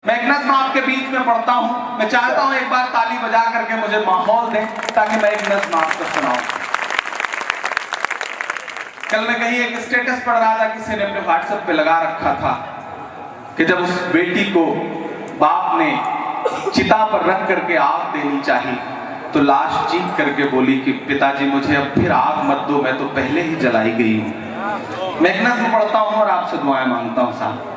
मैं एक नज़्म आपके बीच में पढ़ता हूं। मैं चाहता हूं एक बार ताली बजा करके मुझे माहौल दें ताकि मैं एक नज़्म आपको सुनाऊं। कल मैं कहीं एक स्टेटस पढ़ रहा था, किसी ने अपने व्हाट्सएप पे लगा रखा था कि जब उस बेटी को बाप ने चिता पर रख करके आग देनी चाहिए तो लाश चीख करके बोली कि पिताजी मुझे अब फिर आग मत दो, मैं तो पहले ही जलाई गई हूं। मैं एक नज़्म पढ़ता हूं और आपसे दुआएं मांगता हूं साहब।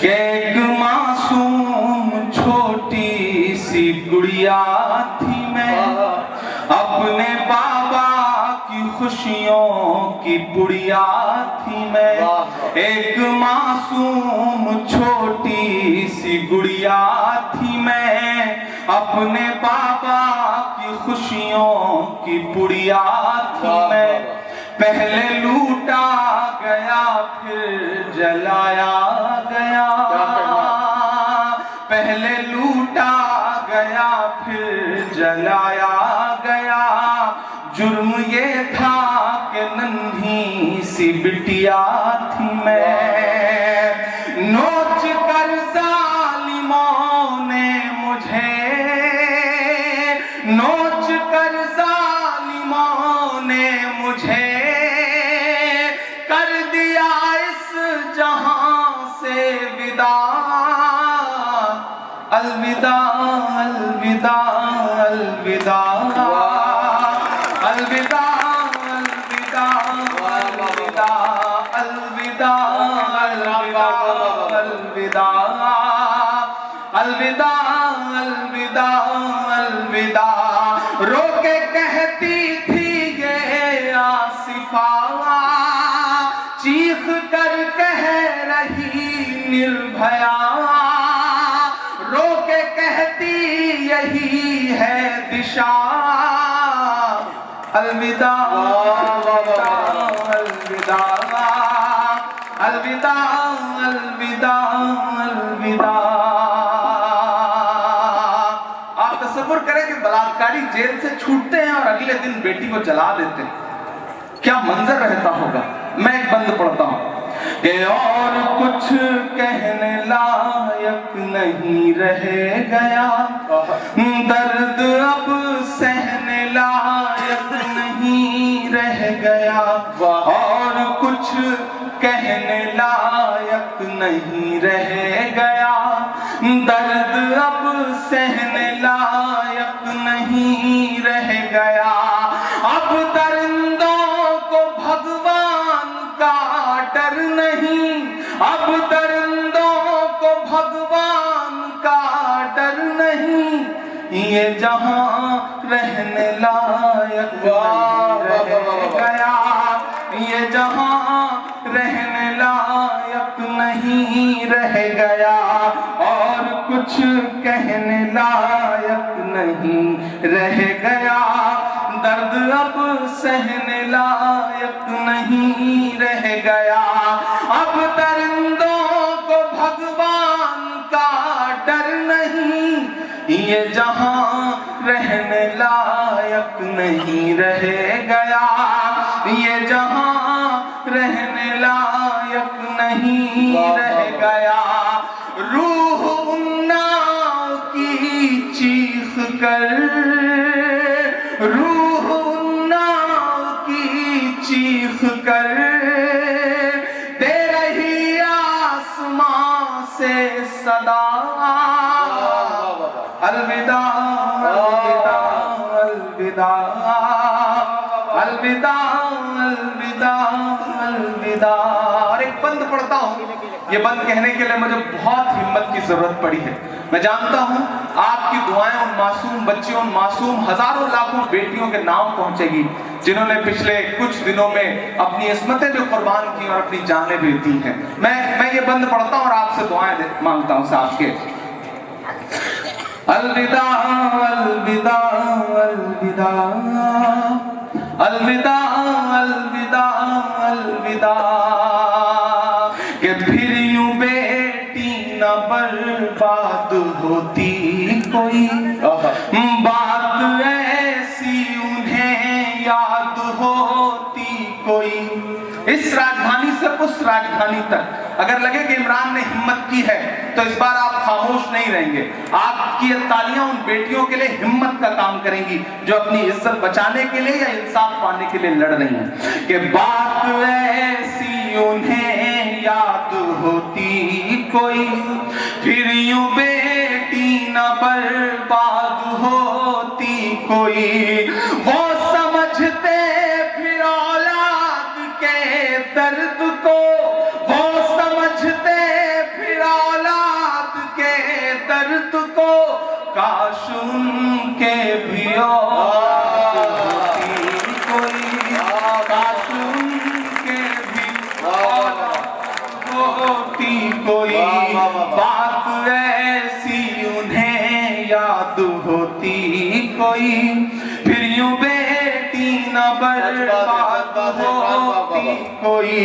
एक मासूम छोटी सी गुड़िया थी मैं, अपने बाबा की खुशियों की पुड़िया थी मैं। एक मासूम छोटी सी गुड़िया थी मैं, अपने बाबा की खुशियों की पुड़िया थी मैं। पहले लूटा गया फिर जलाया गया, पहले लूटा गया फिर जलाया गया। जुर्म ये था कि नन्ही सी बिटिया थी मैं, नोच कर जालिमों ने मुझे, नोच कर जालिमों ने मुझे कर दिया इस जहां से विदा। अलविदा अलविदा अलविदा अलविदा अलविदा अलविदा अलविदा अलविदा अलविदा अलविदा अलविदा। रोके कहती थी ये आसिफा, चीख कर कह रही निर्भया, रोके कहती यही है दिशा। अलविदा अलविदा अलविदा अलविदा अलविदा। आप तसव्वुर करें कि बलात्कारी जेल से छूटते हैं और अगले दिन बेटी को जला देते हैं, क्या मंजर रहता होगा। मैं एक बंद पढ़ता हूं कि और कुछ कहने लायक नहीं रह गया, दर्द अब सहने लायक नहीं रह गया। और कुछ कहने लायक नहीं रह गया, दर्द अब सहने लायक नहीं रह गया। अब दरिंदों को भगवान का डर नहीं, अब दरिंदों को भगवान का डर नहीं। ये जहां रहने लायक रह गया, ये जहां रहने लायक नहीं रह गया। और कुछ कहने लायक नहीं रह गया, दर्द अब सहने लायक नहीं रह गया। अब दरिंदों को भगवान का डर नहीं, ये जहां रहने लायक नहीं रह गया, ये जहां रहने लायक नहीं रह गया। रूह उन्नाव की चीख कर, रूह उन्नाव की चीख कर दे रही आसमां से सदा। अलविदा अलविदा अलविदा अलविदा अलविदा अलविदा। और एक बंद पढ़ता हूं, ये बंद कहने के लिए मुझे बहुत हिम्मत की जरूरत पड़ी है। मैं जानता हूं आपकी दुआएं उन मासूम बच्चियों, उन मासूम हजारों लाखों बेटियों के नाम पहुंचेगी जिन्होंने पिछले कुछ दिनों में अपनी इस्मतें जो कुर्बान की और अपनी जानें भी दी हैं। मैं ये बंद पढ़ता हूं और आपसे दुआएं मांगता हूं साहब के। अलविदा अलविदा अलविदा अलविदा अलविदा अलविदा। कि फिर यूं बेटी न बर्बाद होती कोई, बात ऐसी उन्हें याद होती कोई। इस राजधानी से उस राजधानी तक अगर लगे कि इमरान ने हिम्मत की है तो इस बार आप खामोश नहीं रहेंगे। आपकी तालियां उन बेटियों के लिए हिम्मत का काम करेंगी जो अपनी इज्जत बचाने के लिए या इंसाफ पाने के लिए लड़ रही हैं। कि बात ऐसी उन्हें याद होती कोई, फिर यूं बेटी न बर्बाद होती कोई। वो समझते फिर औलाद के दर्द को, वो समझते फिर औलाद के दर्द को, काश उनके भी औलाद होती कोई, काश उनके भी औलाद होती कोई। बात ऐसी उन्हें याद होती कोई, फिर यूं बेटी न बर्बाद होती कोई।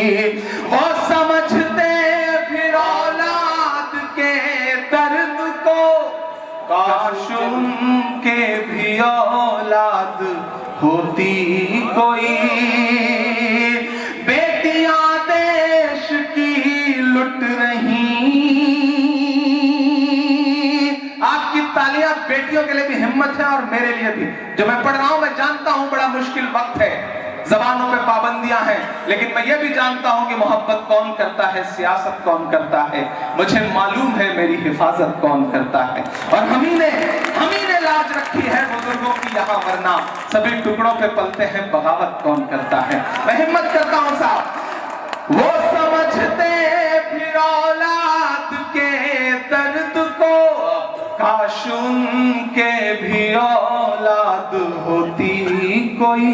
वो समझते फिर औलाद के दर्द को, काश उनके भी औलाद होती कोई। बेटियां देश की लुट रही, आपकी तालियां बेटियों के लिए भी हिम्मत है और मेरे लिए भी। जो मैं पढ़ रहा हूं, मैं जानता हूं बड़ा मुश्किल वक्त है, जबानों पे पाबंदियां हैं, लेकिन मैं ये भी जानता हूं कि मोहब्बत कौन करता है, सियासत कौन करता है। मुझे मालूम है मेरी हिफाजत कौन करता है, और हम ही ने लाज रखी है बुजुर्गों की यहाँ, वरना सभी टुकड़ों पे पलते हैं, बगावत कौन करता है। मैं हिम्मत करता हूं साहब। वो समझते फिर औलाद के दर्द को, काश उनके भी औलाद होती कोई,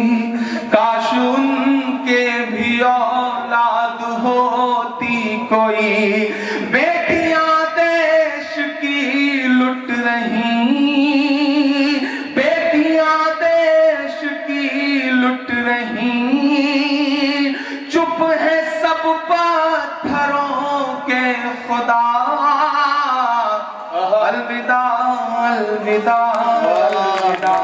काश उनके भी औलाद होती कोई। बेटियां देश की लुट रही, बेटियां देश की लुट रही, चुप है सब पत्थरों के खुदा। अलविदा अलविदा अलविदा।